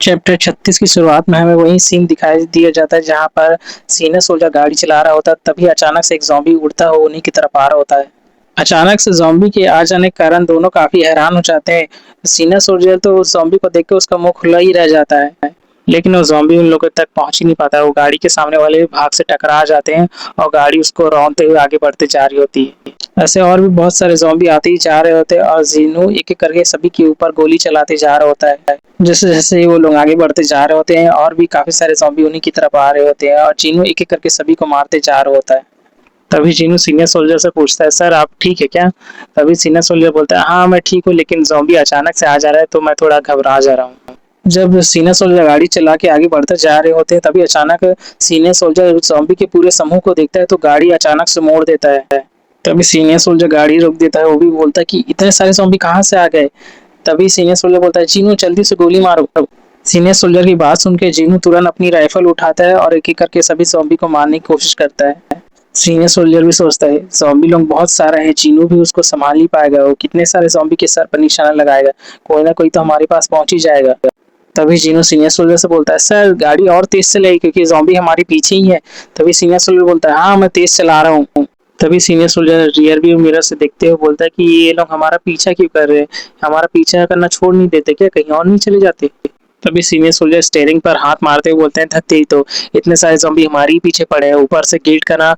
Chapter 36 की शुरुआत में हमें वही सीन दिखाई दिया जाता है जहाँ पर सीनियर सोल्जर गाड़ी चला रहा होता है, तभी अचानक से एक ज़ॉम्बी उड़ता हुआ उन्हीं की तरफ आ रहा होता है। अचानक से ज़ॉम्बी के आ जाने के कारण दोनों काफ़ी हैरान हो जाते हैं। सीनियर सोल्जर तो उस ज़ॉम्बी को देख के उसका मुँह खुला ही रह जाता है, लेकिन वो ज़ॉम्बी उन लोगों तक पहुँच ही नहीं पाता। वो गाड़ी के सामने वाले भाग से टकरा जाते हैं और गाड़ी उसको रौंदते हुए आगे बढ़ते जा रही होती है। ऐसे और भी बहुत सारे ज़ॉम्बी आते ही जा रहे होते हैं और ज़ीनू एक-एक करके सभी के ऊपर गोली चलाते जा रहा होता है। जैसे-जैसे वो लोग आगे बढ़ते जा रहे होते हैं और भी काफ़ी सारे ज़ॉम्बी उन्हीं की तरफ आ रहे होते हैं और जीनू एक-एक करके सभी को मारते जा रहा होता है। तभी जीनू सीनियर सोल्जर से पूछता है, सर आप ठीक है क्या? तभी सीनियर सोल्जर बोलता है, हाँ मैं ठीक हूँ, लेकिन ज़ॉम्बी अचानक से आ जा रहा है तो मैं थोड़ा घबरा जा रहा हूँ। जब सीनियर सोल्जर गाड़ी चला के आगे बढ़ते जा रहे होते हैं, तभी अचानक सीनियर सोल्जर ज़ॉम्बी के पूरे समूह को देखता है तो गाड़ी अचानक से मोड़ देता है। तभी सीनियर सोल्जर गाड़ी रोक देता है। वो भी बोलता है कि इतने सारे ज़ॉम्बी कहाँ से आ गए? तभी सीनियर सोल्जर बोलता है, जीनू जल्दी से गोली मारो। सीनियर सोल्जर की बात सुन के जीनू तुरंत अपनी राइफल उठाता है और एक-एक करके सभी ज़ॉम्बी को मारने की कोशिश करता है। सीनियर सोल्जर भी सोचता है, ज़ॉम्बी लोग बहुत सारे हैं, जीनू भी उसको संभाल नहीं पाएगा। वो कितने सारे ज़ॉम्बी के सर पर निशाना लगाएगा, कोई ना कोई तो हमारे पास पहुँच ही जाएगा। तभी जीनू सीनियर सोल्जर से बोलता है, सर गाड़ी और तेज़ चलाइए क्योंकि ज़ॉम्बी हमारे पीछे ही है। तभी सीनियर सोल्जर बोलता है, हाँ मैं तेज़ चला रहा हूँ। तभी senior soldier rear view mirror से देखते हुए बोलता है कि ये लोग हमारा पीछा क्यों कर रहे हैं? हमारा पीछा करना छोड़ नहीं देते क्या? कहीं और नहीं चले जाते? तभी सीनियर सोल्जर स्टीयरिंग पर हाथ मारते हुए बोलते हैं, धत तेरी तो, इतने सारे ज़ॉम्बी हमारे ही पीछे पड़े हैं। ऊपर से गेट का ना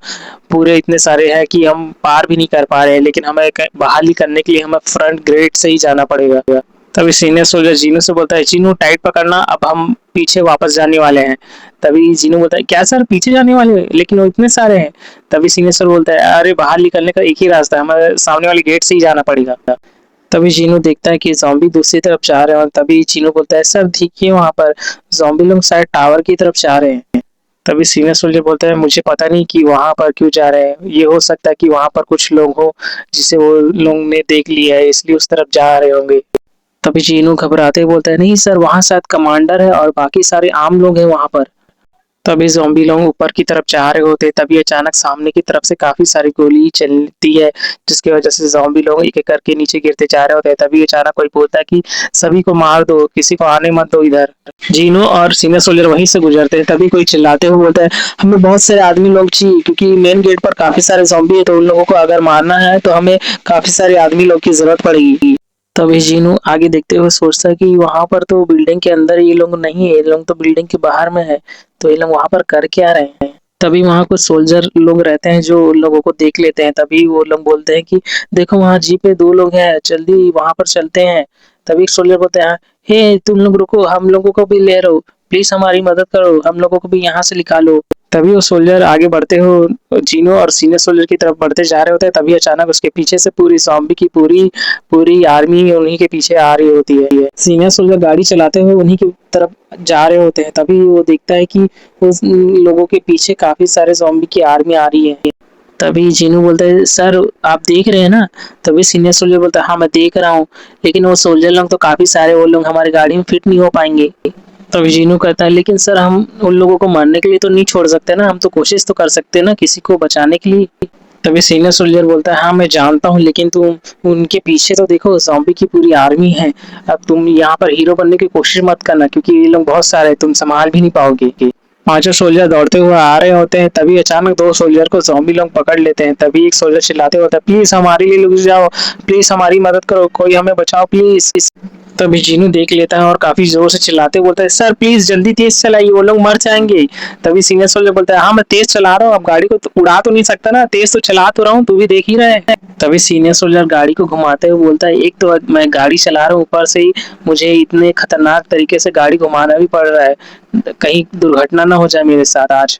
पूरे इतने सारे हैं कि हम पार भी नहीं कर पा रहे हैं, लेकिन हमें बहाली करने के लिए हमें फ्रंट गेट से ही जाना पड़ेगा। तभी सीनियर सोल्जर जीनू से बोलता है, जीनू टाइट पकड़ना, अब हम पीछे वापस जाने वाले हैं। तभी जीनू बोलता है, क्या सर पीछे जाने वाले हैं? लेकिन वो इतने सारे हैं। तभी सीनियर सर बोलता है, अरे बाहर निकलने का एक ही रास्ता है, हमें सामने वाले गेट से ही जाना पड़ेगा। तभी जीनू देखता है कि ज़ॉम्बी दूसरी तरफ जा रहे हैं और तभी जीनू बोलता है, सर देखिए वहाँ पर ज़ॉम्बी लोग शायद टावर की तरफ जा रहे हैं। तभी सीनियर सोल्जर बोलता है, मुझे पता नहीं कि वहाँ पर क्यों जा रहे हैं। ये हो सकता है कि वहाँ पर कुछ लोग हो जिसे वो लोग ने देख लिया है, इसलिए उस तरफ जा रहे होंगे। तभी जीनू घबराते हुए बोलता है, नहीं सर वहाँ शायद कमांडर है और बाकी सारे आम लोग हैं वहाँ पर। तभी ज़ॉम्बी लोग ऊपर की तरफ जा रहे होते, तभी अचानक सामने की तरफ से काफ़ी सारी गोली चलती है, जिसकी वजह से ज़ॉम्बी लोग एक-एक करके नीचे गिरते जा रहे होते हैं। तभी अचानक कोई बोलता है कि सभी को मार दो, किसी को आने मत दो इधर। जीनू और सीनियर सोल्जर वहीं से गुजरते हैं, तभी कोई चिल्लाते हुए बोलता है, हमें बहुत सारे आदमी लोग चाहिए क्योंकि मेन गेट पर काफ़ी सारे ज़ॉम्बी है, तो उन लोगों को अगर मारना है तो हमें काफ़ी सारे आदमी लोग की ज़रूरत पड़ेगी। तभी जीनू आगे देखते हुए सोचता है कि वहाँ पर तो बिल्डिंग के अंदर ये लोग नहीं है, ये लोग तो बिल्डिंग के बाहर में है, तो ये लोग वहाँ पर कर क्या रहे हैं? तभी वहाँ कुछ सोल्जर लोग रहते हैं जो लोगों को देख लेते हैं, तभी वो लोग बोलते हैं कि देखो वहाँ जीप पे 2 लोग हैं, जल्दी वहाँ पर चलते हैं। तभी एक सोल्जर बोलते हैं, हे तुम लोग रुको, हम लोगों को भी ले रहो, प्लीज़ हमारी मदद करो, हम लोगों को भी यहाँ से निकालो। तभी वो सोल्जर आगे बढ़ते हो जीनू और सीनियर सोल्जर की तरफ बढ़ते जा रहे होते हैं, तभी अचानक उसके पीछे से पूरी ज़ॉम्बी की पूरी पूरी आर्मी उन्हीं के पीछे आ रही होती है। सीनियर सोल्जर गाड़ी चलाते हुए उन्हीं की तरफ जा रहे होते हैं, तभी वो देखता है कि उस लोगों के पीछे काफ़ी सारे ज़ॉम्बी की आर्मी आ रही है। तभी जीनू बोलता है, सर आप देख रहे हैं ना? तभी सीनियर सोल्जर बोलता है, हाँ मैं देख रहा हूँ, लेकिन वो सोल्जर लोग तो काफ़ी सारे, वो लोग हमारी गाड़ी में फिट नहीं हो पाएँगे। तभी जीनू कहता है, लेकिन सर हम उन लोगों को मारने के लिए तो नहीं छोड़ सकते ना, हम तो कोशिश तो कर सकते हैं ना किसी को बचाने के लिए। तभी सीनियर सोल्जर बोलता है, हाँ मैं जानता हूँ, लेकिन तुम उनके पीछे तो देखो, ज़ॉम्बी की पूरी आर्मी है। अब तुम यहाँ पर हीरो बनने की कोशिश मत करना क्योंकि ये लोग बहुत सारे हैं, तुम संभाल भी नहीं पाओगे। पांचों सोल्जर दौड़ते हुए आ रहे होते हैं, तभी अचानक 2 सोल्जर को ज़ॉम्बी लोग पकड़ लेते हैं। तभी एक सोल्जर चिल्लाते होता है, प्लीज़ हमारे लिए रुक जाओ, प्लीज़ हमारी मदद करो, कोई हमें बचाओ प्लीज़। तभी जीनू देख लेता है और काफ़ी ज़ोर से चिल्लाते बोलता है, सर प्लीज़ जल्दी तेज़ चलाइए, वो लोग मर जाएँगे। तभी सीनियर सोल्जर बोलता है, हाँ मैं तेज़ चला रहा हूँ, अब गाड़ी को तो उड़ा तो नहीं सकता ना, तेज़ तो चला तो रहा हूँ, तू भी देख ही रहा है। तभी सीनियर सोल्जर गाड़ी को घुमाते हुए बोलता है, एक तो मैं गाड़ी चला रहा हूँ, ऊपर से ही मुझे इतने खतरनाक तरीके से गाड़ी घुमाना भी पड़ रहा है, कहीं दुर्घटना ना हो जाए मेरे साथ आज।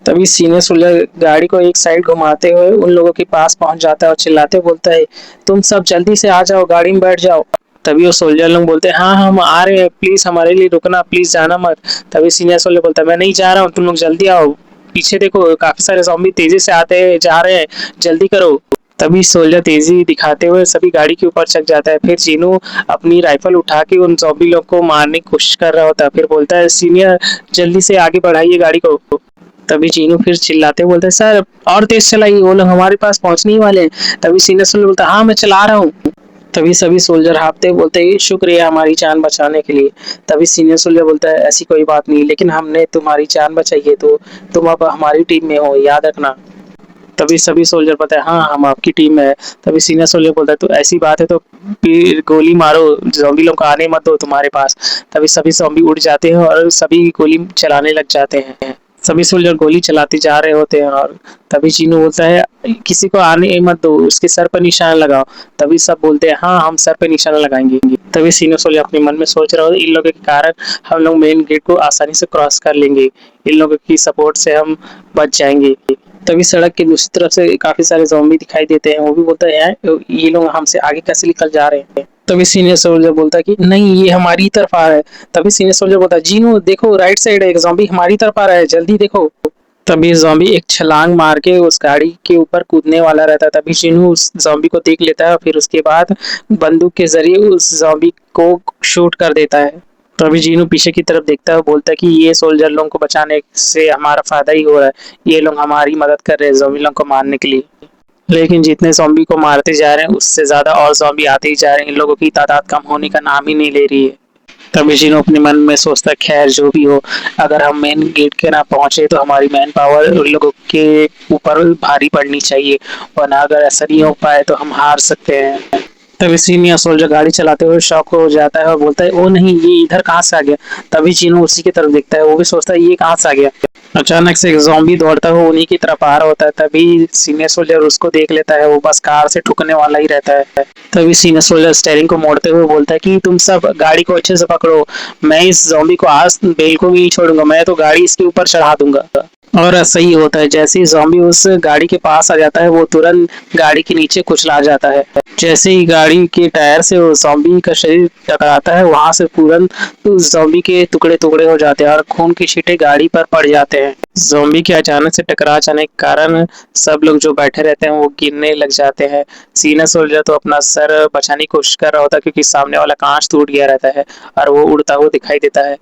तभी सीनियर सोल्जर गाड़ी को एक साइड घुमाते हुए उन लोगों के पास पहुंच जाता है और चिल्लाते बोलता है, तुम सब जल्दी से आ जाओ, गाड़ी में बैठ जाओ। तभी वो सोल्जर लोग बोलते हैं, हाँ हम आ रहे हैं, प्लीज हमारे लिए रुकना, प्लीज जाना मत। तभी सीनियर सोल्जर बोलता है, मैं नहीं जा रहा हूँ, तुम लोग जल्दी आओ, पीछे देखो काफी सारे ज़ॉम्बी तेजी से आते हैं जा रहे हैं, जल्दी करो। तभी सोल्जर तेजी दिखाते हुए सभी गाड़ी के ऊपर चढ़ जाता है। फिर जीनू अपनी राइफल उठा के उन ज़ॉम्बी लोग को मारने की कोशिश कर रहा होता है। फिर बोलता है, सीनियर जल्दी से आगे बढ़ाइए गाड़ी को। तभी जीनू फिर चिल्लाते बोलते हैं, सर और तेज चलाइए, वो लोग हमारे पास पहुंचने ही वाले हैं। तभी सीनियर सोल्जर बोलता है, हाँ मैं चला रहा हूँ। तभी सभी सोल्जर हाँफते हुए बोलते हैं शुक्रिया हमारी जान बचाने के लिए। तभी सीनियर सोल्जर बोलता है ऐसी कोई बात नहीं, लेकिन हमने तुम्हारी जान बचाई है तो तुम अब हमारी टीम में हो, याद रखना। तभी सभी सोल्जर बोलते हैं हाँ हम आपकी टीम में है। तभी सीनियर सोल्जर बोलता है तो ऐसी बात है तो फिर गोली मारो, ज़ॉम्बी लोग को आने मत दो तुम्हारे पास। तभी सभी ज़ॉम्बी उड़ जाते हैं और सभी गोली चलाने लग जाते हैं। सभी सोल्जर गोली चलाते जा रहे होते हैं और तभी चीनू बोलता है किसी को आने मत दो, उसके सर पर निशाना लगाओ। तभी सब बोलते हैं हाँ हम सर पे निशाना लगाएंगे। तभी सीनियर सोल्जर अपने मन में सोच रहे हो इन लोगों के कारण हम लोग मेन गेट को आसानी से क्रॉस कर लेंगे, इन लोगों की सपोर्ट से हम बच जाएंगे। तभी सड़क के दूसरी तरफ से काफी सारे ज़ॉम्बी दिखाई देते हैं, वो भी बोलता है यार ये लोग हमसे आगे कैसे निकल जा रहे हैं। तभी सीनियर सोल्जर बोलता है कि नहीं ये हमारी तरफ आ रहा है। तभी सीनियर सोल्जर बोलता है जीनू देखो राइट साइड है, एक ज़ॉम्बी हमारी तरफ आ रहा है, जल्दी देखो। तभी ज़ॉम्बी एक छलांग मार के उस गाड़ी के ऊपर कूदने वाला रहता है। तभी जीनू उस ज़ॉम्बी को देख लेता है और फिर उसके बाद बंदूक के जरिए उस ज़ॉम्बी को शूट कर देता है। तभी जीनू पीछे की तरफ देखता है और बोलता है कि ये सोल्जर लोगों को बचाने से हमारा फायदा ही हो रहा है, ये लोग हमारी मदद कर रहे हैं ज़ॉम्बी लोगों को मारने के लिए। लेकिन जितने ज़ॉम्बी को मारते जा रहे हैं उससे ज़्यादा और ज़ॉम्बी आते ही जा रहे हैं, इन लोगों की तादाद कम होने का नाम ही नहीं ले रही है। तभी जीनू अपने मन में सोचता है खैर जो भी हो, अगर हम मेन गेट के ना पहुंचे तो हमारी मैन पावर उन लोगों के ऊपर भारी पड़नी चाहिए, वरना अगर ऐसा नहीं हो पाए तो हम हार सकते हैं। तभी सीनियर सोल्जर गाड़ी चलाते हुए शॉक हो जाता है और बोलता है ओ नहीं ये इधर कहाँ से आ गया। तभी चीनू उसी की तरफ देखता है, वो भी सोचता है ये कहाँ से आ गया। अचानक से एक ज़ॉम्बी दौड़ता हुआ उन्हीं की तरफ आ रहा होता है। तभी सीनियर सोल्जर उसको देख लेता है, वो बस कार से ठुकने वाला ही रहता है। तभी सीनियर सोल्जर स्टीयरिंग को मोड़ते हुए बोलता है कि तुम सब गाड़ी को अच्छे से पकड़ो, मैं इस ज़ॉम्बी को आज बिल्कुल भी नहीं छोड़ूंगा, मैं तो गाड़ी इसके ऊपर चढ़ा दूंगा। और ऐसा ही होता है, जैसे ही ज़ॉम्बी उस गाड़ी के पास आ जाता है वो तुरंत गाड़ी के नीचे कुचला जाता है। जैसे ही गाड़ी के टायर से वो ज़ॉम्बी का शरीर टकराता है वहां से तुरंत उस ज़ॉम्बी के टुकड़े टुकड़े हो जाते हैं और खून की छींटे गाड़ी पर पड़ जाते हैं। ज़ॉम्बी के अचानक से टकरा जाने के कारण सब लोग जो बैठे रहते हैं वो गिरने लग जाते हैं। सीनियर सोल्जर तो अपना सर बचाने की कोशिश कर रहा होता है क्योंकि सामने वाला कांच टूट गया रहता है और वो उड़ता हुआ दिखाई देता है।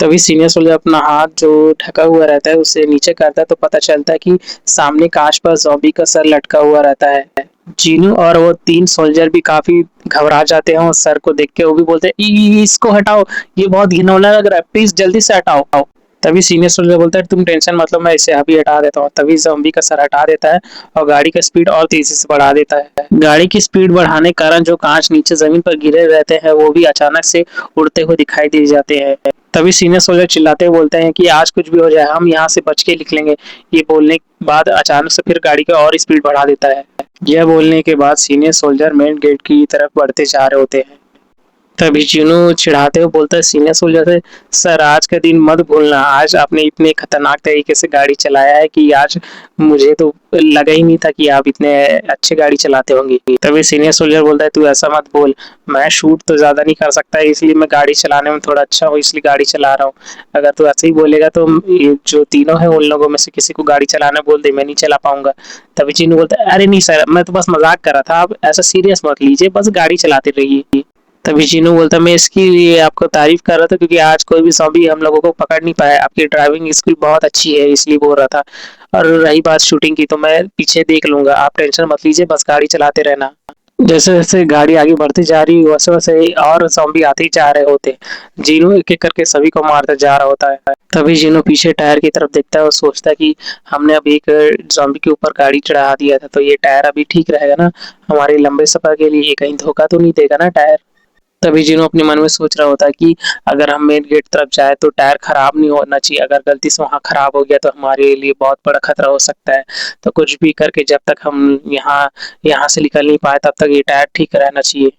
तभी सीनियर सोल्जर अपना हाथ जो ढका हुआ रहता है उसे नीचे करता है तो पता चलता है कि सामने कांच पर ज़ॉम्बी का सर लटका हुआ रहता है। जीनू और वो तीन सोल्जर भी काफी घबरा जाते हैं और सर को देख के वो भी बोलते हैं इसको हटाओ, ये बहुत घिनौना लग रहा है, प्लीज जल्दी से हटाओ। तभी सीनियर सोल्जर बोलता है तुम टेंशन मतलब मैं इसे अभी हटा देता हूँ। तभी ज़ॉम्बी का सर हटा देता है और गाड़ी का स्पीड और तेजी से बढ़ा देता है। गाड़ी की स्पीड बढ़ाने के कारण जो कांच नीचे जमीन पर गिरे रहते हैं वो भी अचानक से उड़ते हुए दिखाई दे जाते हैं। तभी सीनियर सोल्जर चिल्लाते हुए बोलते हैं कि आज कुछ भी हो जाए हम यहाँ से बच के निकलेंगे। ये बोलने के बाद अचानक से फिर गाड़ी का और स्पीड बढ़ा देता है। यह बोलने के बाद सीनियर सोल्जर मेन गेट की तरफ बढ़ते जा रहे होते हैं। तभी चीनू चिढ़ाते हुए बोलता है सीनियर सोल्जर से सर आज का दिन मत भूलना, आज आपने इतने खतरनाक तरीके से गाड़ी चलाया है कि आज मुझे तो लगा ही नहीं था कि आप इतने अच्छे गाड़ी चलाते होंगे। तभी सीनियर सोल्जर बोलता है तू ऐसा मत बोल, मैं शूट तो ज्यादा नहीं कर सकता इसलिए मैं गाड़ी चलाने में थोड़ा अच्छा हूँ इसलिए गाड़ी चला रहा हूँ। अगर तू ऐसे ही बोलेगा तो ये जो तीनों है उन लोगों में से किसी को गाड़ी चलाना बोल दे, मैं नहीं चला पाऊंगा। तभी चीनू बोलता है अरे नहीं सर मैं तो बस मजाक कर रहा था, आप ऐसा सीरियस मत लीजिए, बस गाड़ी चलाते रहिए। तभी चीनू बोलता मैं इसकी लिए आपको तारीफ कर रहा था क्योंकि आज कोई भी ज़ॉम्बी हम लोगों को पकड़ नहीं पाया, आपकी ड्राइविंग स्किल बहुत अच्छी है इसलिए बोल रहा था। और रही बात शूटिंग की तो मैं पीछे देख लूंगा, आप टेंशन मत लीजिए, बस गाड़ी चलाते रहना। जैसे जैसे गाड़ी आगे बढ़ती जा रही वैसे वैसे और ज़ॉम्बी आते ही जा रहे होते। जीनू एक एक करके सभी को मारता जा रहा होता है। तभी जीनू पीछे टायर की तरफ देखता है और सोचता है कि हमने अभी एक ज़ॉम्बी के ऊपर गाड़ी चढ़ा दिया था तो ये टायर अभी ठीक रहेगा ना, हमारे लंबे सफर के लिए कहीं धोखा तो नहीं देगा ना टायर। तभी जीनू अपने मन में सोच रहा होता है कि अगर हम मेन गेट तरफ जाए तो टायर खराब नहीं होना चाहिए, अगर गलती से वहाँ खराब हो गया तो हमारे लिए बहुत बड़ा खतरा हो सकता है। तो कुछ भी करके जब तक हम यहाँ यहाँ से निकल नहीं पाए तब तक ये टायर ठीक रहना चाहिए।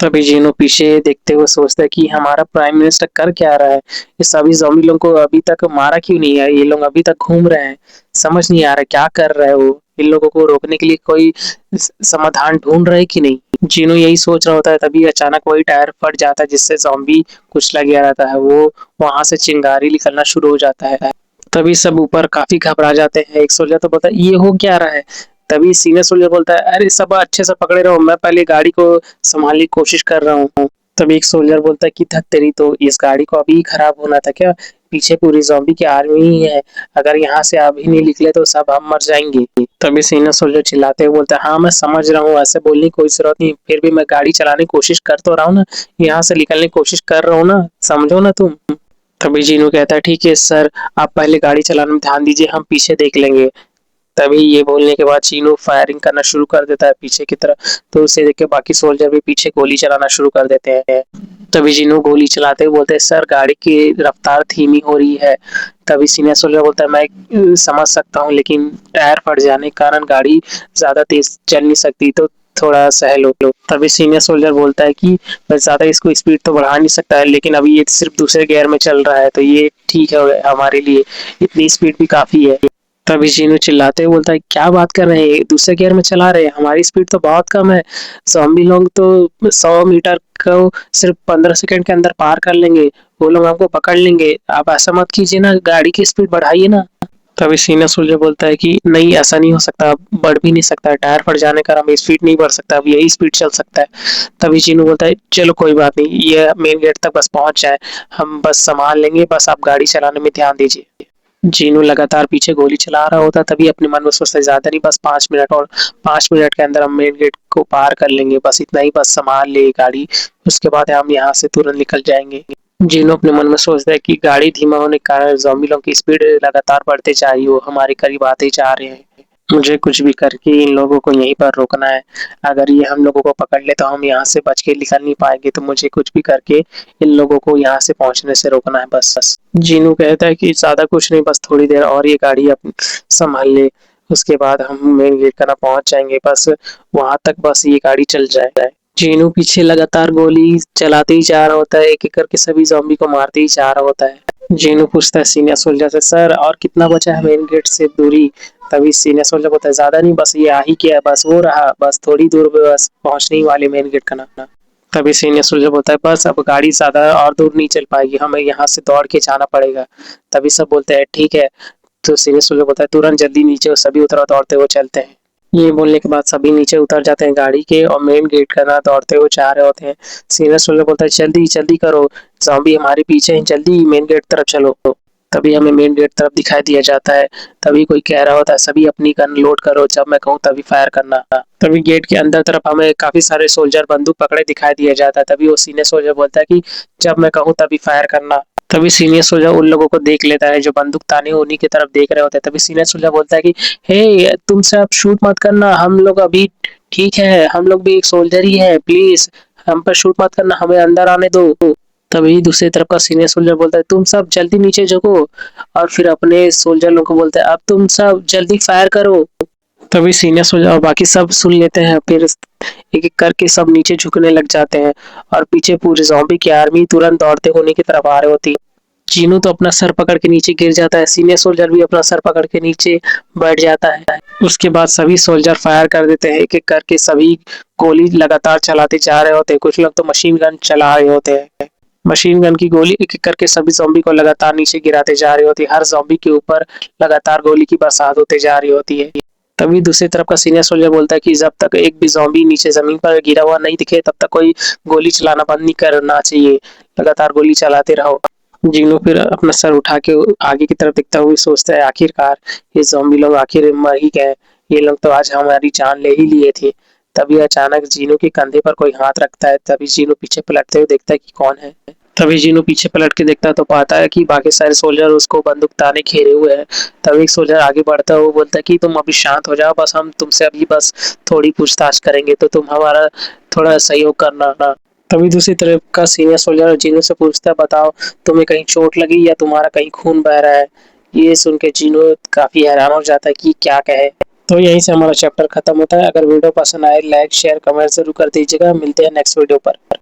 तभी जीनू पीछे देखते हुए सोचता है कि हमारा प्राइम मिनिस्टर कर क्या रहा है, ये सभी ज़ॉम्बी लोगों को अभी तक मारा क्यों नहीं है, ये लोग अभी तक घूम रहे हैं, समझ नहीं आ रहा क्या कर रहा है वो, इन लोगों को रोकने के लिए कोई समाधान ढूंढ रहे कि नहीं। जीनू यही सोच रहा होता है तभी अचानक वही टायर फट जाता है जिससे ज़ॉम्बी कुचला गया रहता है, वो वहां से चिंगारी निकलना शुरू हो जाता है। तभी सब ऊपर काफी घबरा जाते हैं। एक सोल्जर तो बोलता है ये हो क्या रहा है। तभी सीनियर सोल्जर बोलता है अरे सब अच्छे से पकड़े रहो, मैं पहले गाड़ी को संभालने की कोशिश कर रहा हूँ। तभी एक सोल्जर बोलता है कि धत तेरी तो इस गाड़ी को अभी खराब होना था क्या, पीछे पूरी ज़ॉम्बी की आर्मी ही है। अगर यहाँ से अभी नहीं निकले तो सब हम मर जाएँगे। तभी सीनियर सोल्जर चिल्लाते हुए बोलता है, हाँ, मैं समझ रहा हूँ, ऐसे बोलने की कोई ज़रूरत नहीं, फिर भी मैं गाड़ी चलाने की कोशिश कर तो रहा हूँ ना, यहाँ से निकलने की कोशिश कर रहा हूँ ना, समझो ना तुम। तभी जीनू कहता है, ठीक है सर, आप पहले गाड़ी चलाने में ध्यान दीजिए, हम पीछे देख लेंगे। तभी ये बोलने के बाद चीनू फायरिंग करना शुरू कर देता है पीछे की तरफ, तो उसे देख के बाकी सोल्जर भी पीछे गोली चलाना शुरू कर देते हैं। तभी चीनू गोली चलाते हुए बोलते हैं, सर गाड़ी की रफ्तार धीमी हो रही है। तभी सीनियर सोल्जर बोलता है, मैं समझ सकता हूँ, लेकिन टायर फट जाने के कारण गाड़ी ज्यादा तेज चल नहीं सकती, तो थोड़ा सह लो। तभी सीनियर सोल्जर बोलता है कि मैं ज्यादा इसको स्पीड तो बढ़ा नहीं सकता है, लेकिन अभी ये सिर्फ दूसरे गियर में चल रहा है, तो ये ठीक है हमारे लिए, इतनी स्पीड भी काफी है। तभी चीनू चिल्लाते हुए बोलता है, क्या बात कर रहे हैं, दूसरे गियर में चला रहे हैं, हमारी स्पीड तो बहुत कम है। ज़ॉम्बी लोग तो 100 मीटर को सिर्फ 15 सेकंड के अंदर पार कर लेंगे, वो लोग हमको पकड़ लेंगे, आप ऐसा मत कीजिए ना, गाड़ी की स्पीड बढ़ाइए ना। तभी सीनियर सोल्जर बोलता है कि नहीं, ऐसा नहीं हो सकता, बढ़ भी नहीं सकता है, टायर फट जाने का हम स्पीड नहीं बढ़ सकता, अब यही स्पीड चल सकता है। तभी चीनू बोलता है, चलो कोई बात नहीं, ये मेन गेट तक बस पहुंच जाए, हम बस संभाल लेंगे, बस आप गाड़ी चलाने में ध्यान दीजिए। जीनू लगातार पीछे गोली चला रहा होता, तभी अपने मन में सोचता है, ज्यादा नहीं, बस 5 मिनट, और 5 मिनट के अंदर हम मेन गेट को पार कर लेंगे, बस इतना ही, बस संभाल ले गाड़ी, उसके बाद हम यहाँ से तुरंत निकल जाएंगे। जीनू अपने मन में सोचता है कि गाड़ी धीमा होने के कारण ज़ॉम्बी लोगों की स्पीड लगातार बढ़ते जा रही हो, हमारे करीब आते ही जा रहे हैं। मुझे कुछ भी करके इन लोगों को यहीं पर रोकना है। अगर ये हम लोगों को पकड़ ले तो हम यहाँ से बच के निकल नहीं पाएंगे, तो मुझे कुछ भी करके इन लोगों को यहाँ से पहुंचने से रोकना है बस। जीनू कहता है कि ज्यादा कुछ नहीं, बस थोड़ी देर और ये गाड़ी अपनी संभाल ले, उसके बाद हम मेन गेट का ना पहुंच जाएंगे, बस वहां तक बस ये गाड़ी चल जाए। जीनू पीछे लगातार गोली चलाते ही जा रहा होता है, एक एक करके सभी ज़ॉम्बी को मारते ही जा रहा होता है। जीनू पूछता है सीनियर सोल्जर से, सर और कितना बचा है मेन गेट से दूरी। तभी सीनियर सोल्जर बोलता है, ज्यादा नहीं, बस ये आ ही गया, बस वो रहा, बस थोड़ी दूर पे, बस पहुंचने ही वाले मेन गेट का ना। तभी सीनियर सोल्जर बोलता है, बस अब गाड़ी ज्यादा और दूर नहीं चल पाएगी, हमें यहाँ से दौड़ के जाना पड़ेगा। तभी सब बोलते हैं ठीक है। तो सीनियर सोल्जर बोलता है, तुरंत जल्दी नीचे सभी उतरो, दौड़ते हुए चलते हैं। ये बोलने के बाद सभी नीचे उतर जाते हैं गाड़ी के, और मेन गेट का ना दौड़ते हुए जा रहे होते हैं। सीनियर सोल्जर बोलता है, जल्दी जल्दी करो, ज़ॉम्बी हमारे पीछे हैं, जल्दी मेन गेट तरफ चलो। तभी हमें मेन गेट तरफ दिखाई दिया जाता है। तभी कोई कह रहा होता है, सभी अपनी गन लोड करो, जब मैं कहूँ तभी फायर करना। तभी गेट के अंदर तरफ हमें काफी सारे सोल्जर बंदूक पकड़े दिखाई दिया जाता है। तभी वो सीनियर सोल्जर बोलता है कि जब मैं कहूँ तभी फायर करना। तभी सीनियर सोल्जर उन लोगों को देख लेता है जो बंदूक ताने उन्हीं की तरफ देख रहे होते हैं। तभी सीनियर सोल्जर बोलता है कि हे, तुम सब शूट मत करना, हम लोग अभी ठीक है, हम लोग भी एक सोल्जर ही है, प्लीज हम पर शूट मत करना, हमें अंदर आने दो। तभी दूसरी तरफ का सीनियर सोल्जर बोलता है, तुम सब जल्दी नीचे झुको, और फिर अपने सोल्जर लोगों को बोलता है, अब तुम सब जल्दी फायर करो। तभी सीनियर सोल्जर और बाकी सब सुन लेते हैं, फिर एक एक करके सब नीचे झुकने लग जाते हैं, और पीछे पूरी ज़ॉम्बी की आर्मी तुरंत दौड़ते होने की तरफ आ रही होती। चीनू तो अपना सर पकड़ के नीचे गिर जाता है, सीनियर सोल्जर भी अपना सर पकड़ के नीचे बैठ जाता है। उसके बाद सभी सोल्जर फायर कर देते हैं, एक एक करके सभी गोली लगातार चलाते जा रहे होते हैं। कुछ लोग तो मशीन गन चला रहे होते हैं। मशीन गन की गोली एक एक करके सभी ज़ॉम्बी को लगातार नीचे गिराते जा रही होती है। हर ज़ॉम्बी के ऊपर लगातार गोली की बरसात होते जा रही होती है। तभी दूसरी तरफ का सीनियर सोल्जर बोलता है कि जब तक एक भी ज़ॉम्बी नीचे जमीन पर गिरा हुआ नहीं दिखे, तब तक कोई गोली चलाना बंद नहीं करना चाहिए, लगातार गोली चलाते रहो। जीनू फिर अपना सर उठा के आगे की तरफ देखता हुआ सोचता है, आखिरकार ये ज़ॉम्बी लोग आखिर मर ही गए, ये लोग तो आज हमारी जान ले ही लिए थे। तभी अचानक जीनू के कंधे पर कोई हाथ रखता है। तभी जीनू पीछे पलटते हुए देखता है कि कौन है। तभी जीनू पीछे पलट के देखता है तो पाता है कि बाकी सारे सोल्जर उसको बंदूक ताने घेरे हुए हैं। तभी एक सोल्जर आगे बढ़ता है, वो बोलता है कि तुम अभी शांत हो जाओ, बस हम तुमसे अभी बस थोड़ी पूछताछ करेंगे, तो तुम हमारा थोड़ा सहयोग करना ना। तभी दूसरी तरफ का सीनियर सोल्जर जीनू से पूछता है, बताओ तुम्हें कहीं चोट लगी या तुम्हारा कहीं खून बह रहा है। ये सुन के जीनू काफी हैरान हो जाता है कि क्या कहे। तो यहीं से हमारा चैप्टर खत्म होता है। अगर वीडियो पसंद आए, लाइक शेयर कमेंट जरूर कर दीजिएगा। मिलते हैं नेक्स्ट वीडियो पर।